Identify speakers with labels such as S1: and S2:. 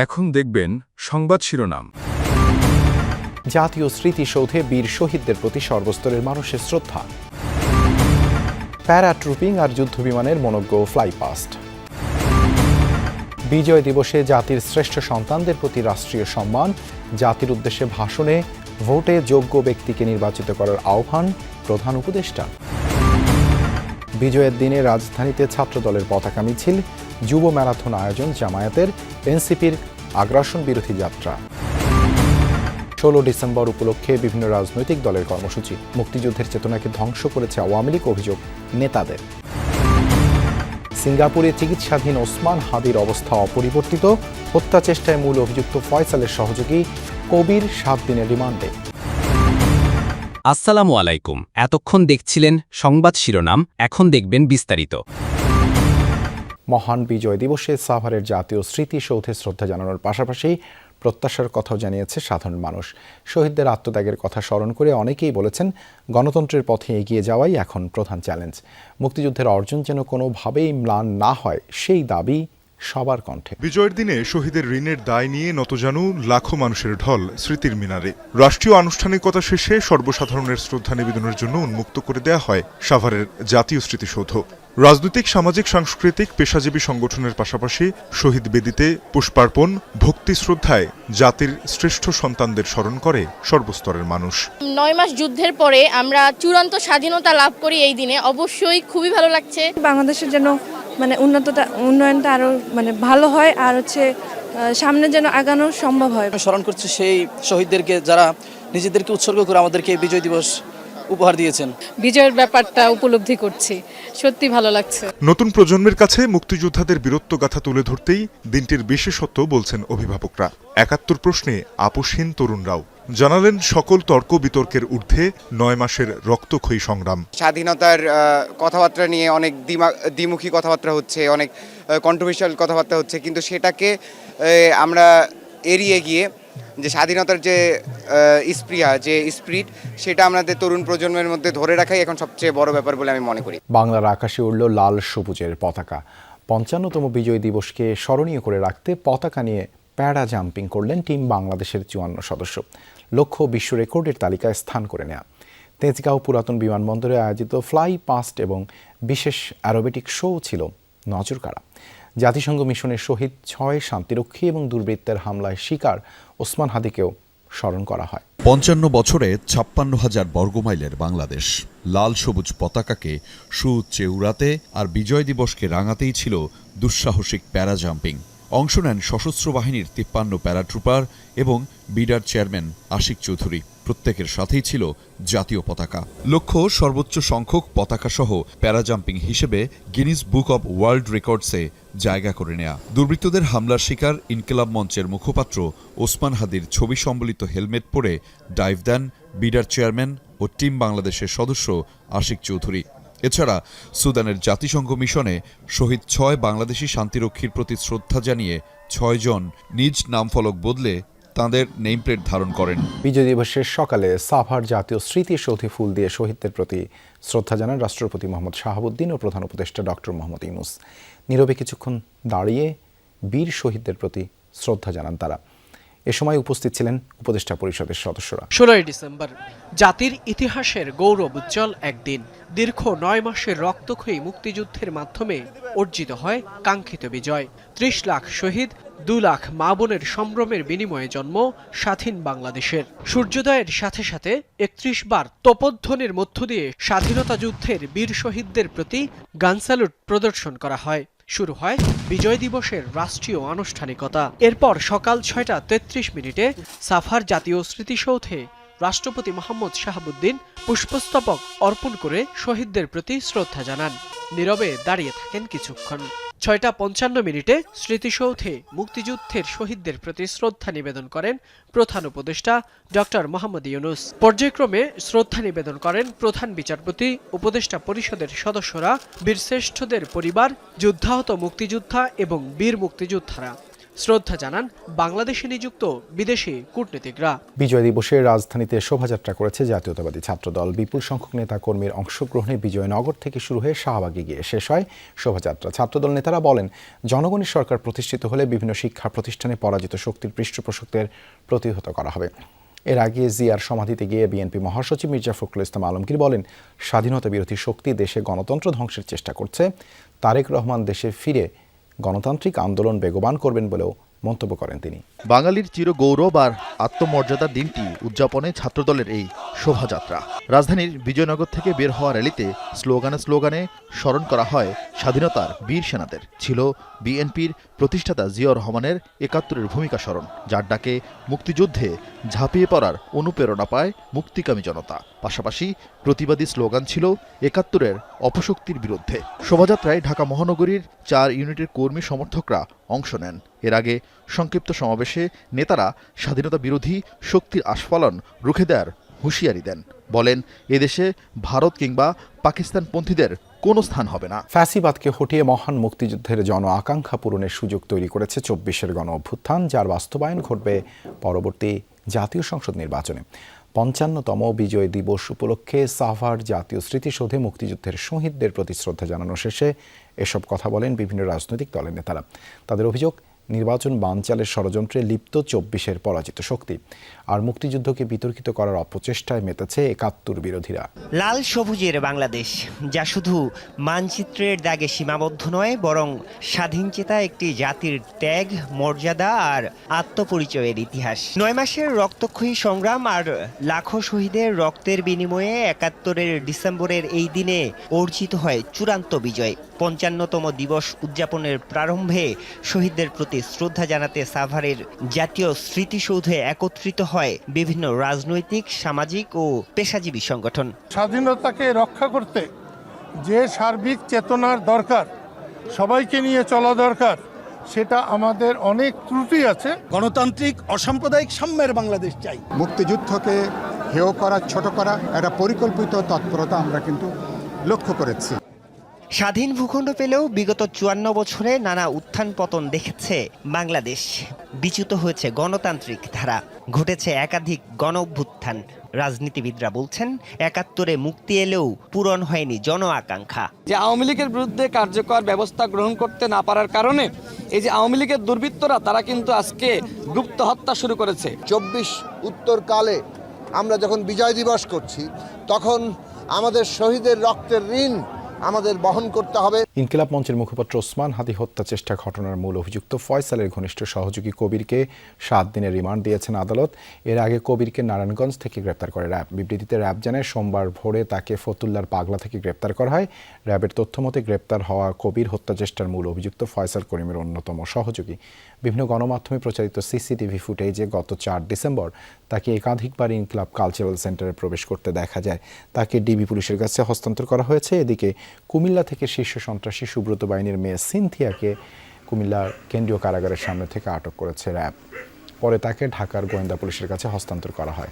S1: এখন দেখবেন সংবাদ শিরোনাম।
S2: জাতীয় স্মৃতিসৌধে বীর শহীদদের প্রতি সর্বস্তরের মানুষের শ্রদ্ধা। প্যারাট্রুপিং আর যুদ্ধবিমানের মনোজ্ঞ ফ্লাইপাস্ট। বিজয় দিবসে জাতির শ্রেষ্ঠ সন্তানদের প্রতি রাষ্ট্রীয় সম্মান, জাতির উদ্দেশ্যে ভাষণে ভোটে যোগ্য ব্যক্তিকে নির্বাচিত করার আহ্বান প্রধান উপদেষ্টা। বিজয়ের দিনে রাজধানীতে ছাত্রদলের পতাকা মিছিল, যুব ম্যারাথন আয়োজন জামায়াতের, এনসিপির আগ্রাসন বিরোধী যাত্রা। 16 ডিসেম্বর উপলক্ষে বিভিন্ন রাজনৈতিক দলের কর্মসূচি, মুক্তিযুদ্ধের চেতনাকে ধ্বংস করেছে আওয়ামী লীগ, অভিযোগ নেতাদের। সিঙ্গাপুরে চিকিৎসাধীন ওসমান হাদির অবস্থা অপরিবর্তিত, হত্যা চেষ্টায় মূল অভিযুক্ত ফয়সালের সহযোগী কবির 7 দিনের রিমান্ডে।
S3: আসসালামু আলাইকুম। এতক্ষণ দেখছিলেন সংবাদ শিরোনাম, এখন দেখবেন বিস্তারিত।
S2: মহান বিজয় দিবসে সাভারের জাতীয় স্মৃতিসৌধে শ্রদ্ধা জানানোর পাশাপাশি প্রত্যাশার কথাও জানিয়েছে সাধারণ মানুষ। শহীদদের আত্মত্যাগের কথা স্মরণ করে অনেকেই বলেছেন, গণতন্ত্রের পথে এগিয়ে যাওয়াই এখন প্রধান চ্যালেঞ্জ। মুক্তিযুদ্ধের অর্জন যেন কোনোভাবেই ম্লান না হয়, সেই দাবি সবার কণ্ঠে।
S4: বিজয়ের দিনে শহীদের ঋণের দায় নিয়ে নতজানু লাখো মানুষের ঢল স্মৃতির মিনারে। রাষ্ট্রীয় আনুষ্ঠানিকতা শেষে সর্বসাধারণের শ্রদ্ধা নিবেদনের জন্য উন্মুক্ত করে দেয়া হয় সাভারের জাতীয় স্মৃতিসৌধ। রাজনৈতিক, সামাজিক, সাংস্কৃতিক, পেশাজীবী সংগঠনের পাশাপাশি শহীদ বেদিতে পুষ্পার্পণ, ভক্তি শ্রদ্ধায় জাতির শ্রেষ্ঠ সন্তানদের স্মরণ করে সর্বস্তরের মানুষ।
S5: 9 মাস যুদ্ধের পরে আমরা চূড়ান্ত স্বাধীনতা লাভ করি এই দিনে, অবশ্যই খুবই ভালো লাগছে।
S6: বাংলাদেশের যেন উন্নয়নটা আরো ভালো হয়, আর সামনে যেন আগানো সম্ভব হয়।
S7: স্মরণ করছি সেই শহীদদেরকে যারা নিজেদেরকে উৎসর্গ করে আমাদেরকে বিজয় দিবস উপহার দিয়েছেন।
S8: বিজয়ের ব্যাপারটা উপলব্ধি করছি, সত্যি ভালো লাগছে।
S4: নতুন প্রজন্মের কাছে মুক্তিযোদ্ধাদের বীরত্বগাথা তুলে ধরতেই দিনটির বিশেষত্ব বলছেন অভিভাবকরা। 71 প্রশ্নে আপোষহীন তরুণরাও জানালেন সকল তর্ক বিতর্কের ঊর্ধ্বে 9 মাসের রক্তক্ষয়ী সংগ্রাম।
S9: স্বাধীনতার কথাবার্তা নিয়ে অনেক দ্বিমুখী কথাবার্তা হচ্ছে, অনেক কন্ট্রোভার্সিয়াল কথাবার্তা হচ্ছে, কিন্তু সেটাকে আমরা এড়িয়ে গিয়ে যে স্বাধীনতার যে স্পৃহা, যে স্পিরিট, সেটা আমাদের তরুণ প্রজন্মের মধ্যে ধরে রাখাই এখন সবচেয়ে বড় ব্যাপার বলে আমি মনে করি।
S2: বাংলার আকাশে উড়ল লাল সবুজের পতাকা। 55তম বিজয় দিবসকে স্মরণীয় করে রাখতে পতাকা নিয়ে প্যারা জাম্পিং করলেন টিম বাংলাদেশের 54 সদস্য। লক্ষ্য বিশ্ব রেকর্ডের তালিকায় স্থান করে নেয়া। তেজগাঁও পুরাতন বিমানবন্দরে আয়োজিত ফ্লাই পাস্ট এবং বিশেষ অ্যারোবেটিক শো ছিল নজরকাড়া। জাতিসংঘ মিশনের শহীদ 6 শান্তিরক্ষী এবং দুর্বৃত্তের হামলায় শিকার ওসমান হাদিকেও স্মরণ করা হয়।
S10: 55 বছরে 56,000 বর্গমাইলের বাংলাদেশ লাল সবুজ পতাকাকে সুউচ্চে উড়াতে আর বিজয় দিবসকে রাঙাতেই ছিল দুঃসাহসিক প্যারা জাম্পিং। অংশ নেন সশস্ত্র বাহিনীর 53 প্যারাট্রুপার এবং বিডার চেয়ারম্যান আশিক চৌধুরী। প্রত্যেকের সাথেই ছিল জাতীয় পতাকা। লক্ষ্য সর্বোচ্চ সংখ্যক পতাকাসহ প্যারাজাম্পিং হিসেবে গিনিস বুক অব ওয়ার্ল্ড রেকর্ডসে জায়গা করে নেয়া। দুর্বৃত্তদের হামলার শিকার ইনকিলাব মঞ্চের মুখপাত্র ওসমান হাদির ছবি সম্বলিত হেলমেট পরে ডাইভ দেন বিডার চেয়ারম্যান ও টিম বাংলাদেশের সদস্য আশিক চৌধুরী। এছাড়া সুদানের জাতিসংঘ মিশনে শহীদ 6 বাংলাদেশি শান্তিরক্ষীর প্রতি শ্রদ্ধা জানিয়ে 6 জন নিজ নামফলক বদলে তাঁদের নেমপ্লেট ধারণ করেন।
S2: বিজয় দিবসের সকালে সাভার জাতীয় স্মৃতিসৌধে ফুল দিয়ে শহীদদের প্রতি শ্রদ্ধা জানান রাষ্ট্রপতি মোহাম্মদ শাহাবুদ্দিন ও প্রধান উপদেষ্টা ডক্টর মোহাম্মদ ইউনূস। নীরবে কিছুক্ষণ দাঁড়িয়ে বীর শহীদদের প্রতি শ্রদ্ধা জানান তারা। এ সময় উপস্থিত ছিলেন উপদেষ্টা পরিষদের সদস্যরা।
S11: 16 ডিসেম্বর জাতির ইতিহাসের গৌরব উজ্জ্বল একদিন। দীর্ঘ 9 মাসের রক্তক্ষয়ী মুক্তিযুদ্ধের মাধ্যমে অর্জিত হয় কাঙ্ক্ষিত বিজয়। 30 লাখ শহীদ, 2 লাখ মা বোনের সম্ভ্রমের বিনিময়ে জন্ম স্বাধীন বাংলাদেশের। সূর্যোদয়ের সাথে সাথে 31 বার তোপধ্বনির মধ্য দিয়ে স্বাধীনতা যুদ্ধের বীর শহীদদের প্রতি গান স্যালুট প্রদর্শন করা হয়। শুরু হয় বিজয় দিবসের রাষ্ট্রীয় আনুষ্ঠানিকতা। এরপর সকাল 6:33 সাভার জাতীয় স্মৃতিসৌধে রাষ্ট্রপতি মোহাম্মদ শাহাবুদ্দিন পুষ্পস্তবক অর্পণ করে শহীদদের প্রতি শ্রদ্ধা জানান। নীরবে দাঁড়িয়ে থাকেন কিছুক্ষণ। 6:55 স্মৃতিসৌধে মুক্তিযুদ্ধের শহীদদের প্রতি শ্রদ্ধা নিবেদন করেন প্রধান উপদেষ্টা ডক্টর মোহাম্মদ ইউনূস। পর্যায়ক্রমে শ্রদ্ধা নিবেদন করেন প্রধান বিচারপতি, উপদেষ্টা পরিষদের সদস্যরা, বীরশ্রেষ্ঠদের পরিবার, যুদ্ধাহত মুক্তিযোদ্ধা এবং বীর মুক্তিযোদ্ধারা। শ্রদ্ধা জানান বাংলাদেশে নিযুক্ত বিদেশি কূটনীতিকরা।
S2: বিজয় দিবসে রাজধানীতে শোভাযাত্রা করেছে জাতীয়তাবাদী ছাত্রদল। বিপুল সংখ্যক নেতাকর্মীর অংশগ্রহণে বিজয়নগর থেকে শুরু হয়ে শাহবাগে গিয়ে শেষ হয় শোভাযাত্রা। ছাত্রদল নেতারা বলেন, জনগণের সরকার প্রতিষ্ঠিত হলে বিভিন্ন শিক্ষা প্রতিষ্ঠানে পরাজিত শক্তির পৃষ্ঠপোষকদের প্রতিহত করা হবে। এর আগে জিয়ার সমাধিতে গিয়ে বিএনপি মহাসচিব মির্জা ফখরুল ইসলাম আলমগীর বলেন, স্বাধীনতা বিরোধী শক্তি দেশে গণতন্ত্র ধ্বংসের চেষ্টা করছে। তারেক রহমান দেশে ফিরে গণতান্ত্রিক আন্দোলন বেগবান করবেন বলেও মন্তব্য করেন তিনি।
S12: বাঙালির চির গৌরব আর আত্মমর্যাদার দিনটি উদযাপনে ছাত্রদলের এই শোভাযাত্রা। রাজধানীর বিজয়নগর থেকে বের হওয়া র্যালিতে স্লোগানে স্মরণ করা হয় স্বাধীনতার বীর সেনাদের। ছিল বিএনপির প্রতিষ্ঠাতা জিয়াউর রহমানের ৭১-এর ভূমিকা স্মরণ, যার ডাকে মুক্তিযুদ্ধে ঝাঁপিয়ে পড়ার অনুপ্রেরণা পায় মুক্তিকামী জনতা। পাশাপাশি প্রতিবাদী স্লোগান ছিল ৭১-এর অপশক্তির বিরুদ্ধে। শোভাযাত্রায় ঢাকা মহানগরীর ৪ ইউনিটের কর্মী সমর্থকরা অংশ নেন। এর আগে সংক্ষিপ্ত সমাবেশে নেতারা স্বাধীনতা বিরোধী শক্তির আস্ফালন রুখে দেওয়ার হুঁশিয়ারি দেন। বলেন, এদেশে ভারত কিংবা পাকিস্তানপন্থীদের কোনো স্থান হবে না।
S2: ফ্যাসিবাদকে হটিয়ে মহান মুক্তিযুদ্ধের জন আকাঙ্ক্ষা পূরণের সুযোগ তৈরি করেছে ২৪-এর গণ অভ্যুত্থান, যার বাস্তবায়ন ঘটবে পরবর্তী জাতীয় সংসদ নির্বাচনে। ৫৫তম বিজয় দিবস উপলক্ষে সাভার জাতীয় স্মৃতিসৌধে মুক্তিযুদ্ধের শহীদদের প্রতি শ্রদ্ধা জানানো শেষে এসব কথা বলেন বিভিন্ন রাজনৈতিক দলের নেতারা। তাদের অভিযোগ, নির্বাচন বানচালের ষড়যন্ত্রে লিপ্ত ২৪-এর পরাজিত শক্তি, আর মুক্তিযুদ্ধকে বিতর্কিত করার অপচেষ্টায় মেতেছে ৭১ বিরোধীরা।
S13: লাল সবুজের বাংলাদেশ, যা শুধু মানচিত্রের দাগে সীমাবদ্ধ নয়, বরং স্বাধীনচেতা একটি জাতির ত্যাগ, মর্যাদা আর আত্মপরিচয়ের ইতিহাস। ৯ মাসের রক্তক্ষয়ী সংগ্রাম আর লাখো শহীদের রক্তের বিনিময়ে ৭১-এর ডিসেম্বরের এই দিনে অর্জিত হয় চূড়ান্ত বিজয়। ৫৫তম দিবস উদযাপনের প্রারম্ভে শহীদদের প্রতি শ্রদ্ধা জানাতে সাভারের জাতীয় স্মৃতিসৌধে একত্রিত হয় বিভিন্ন রাজনৈতিক, সামাজিক ও পেশাজীবী সংগঠন।
S14: স্বাধীনতাকে রক্ষা করতে যে সার্বিক চেতনার দরকার, সবাইকে নিয়ে চলা দরকার, সেটা আমাদের অনেক ত্রুটি আছে।
S15: গণতান্ত্রিক অসাম্প্রদায়িক সাম্যের বাংলাদেশ চাই।
S16: মুক্তিযুদ্ধকে হেয় করা, ছোট করা, একটা পরিকল্পিত তৎপরতা আমরা কিন্তু লক্ষ্য করেছি।
S13: স্বাধীন ভূখণ্ড পেলেও বিগত ৫৪ বছরে নানা উত্থান পতন দেখেছে বাংলাদেশ। বিচ্যুত হয়েছে গণতান্ত্রিক ধারা, ঘটেছে একাধিক গণ অভ্যুত্থান। রাজনীতিবিদরা বলছেন, ৭১-এ মুক্তি এলেও পূরণ হয়নি জন আকাঙ্ক্ষা।
S7: যে আওয়ামী লীগের বিরুদ্ধে কার্যকর ব্যবস্থা গ্রহণ করতে না পারার কারণে এই যে আওয়ামী লীগের দুর্বৃত্তরা, তারা কিন্তু আজকে গুপ্ত হত্যা শুরু করেছে।
S15: ২৪ উত্তরকালে আমরা যখন বিজয় দিবস করছি, তখন আমাদের শহীদের রক্তের ঋণ আমাদের বহন করতে হবে।
S2: ইনকিলাব মঞ্চের মুখপাত্র ওসমান হাদি হত্যা চেষ্টা ঘটনার মূল অভিযুক্ত ফয়সালের ঘনিষ্ঠ সহযোগী কবিরকে ৭ দিনের রিমান্ড দিয়েছেন আদালত। এর আগে কবিরকে নারায়ণগঞ্জ থেকে গ্রেপ্তার করে র্যাব। বিবৃতিতে র্যাব জানায়, সোমবার ভোরে তাকে ফতুল্লার পাগলা থেকে গ্রেপ্তার করা হয়। র্যাবের তথ্যমতে গ্রেপ্তার হওয়া কবির হত্যা চেষ্টার মূল অভিযুক্ত ফয়সাল করিমের অন্যতম সহযোগী। বিভিন্ন গণমাধ্যমে প্রচারিত সিসিটিভি ফুটেজে গত ৪ ডিসেম্বর তাকে একাধিকবার ইনকিলাব কালচারাল সেন্টারে প্রবেশ করতে দেখা যায়। তাকে ডিবি পুলিশের কাছে হস্তান্তর করা হয়েছে। এদিকে কুমিল্লা থেকে শীর্ষ সন্ত্রাসী সুব্রত বাহিনীর মেয়ে সিনথিয়াকে কুমিল্লার কেন্দ্রীয় কারাগারের সামনে থেকে আটক করেছে র্যাব। পরে তাকে ঢাকার গোয়েন্দা পুলিশের কাছে হস্তান্তর করা হয়।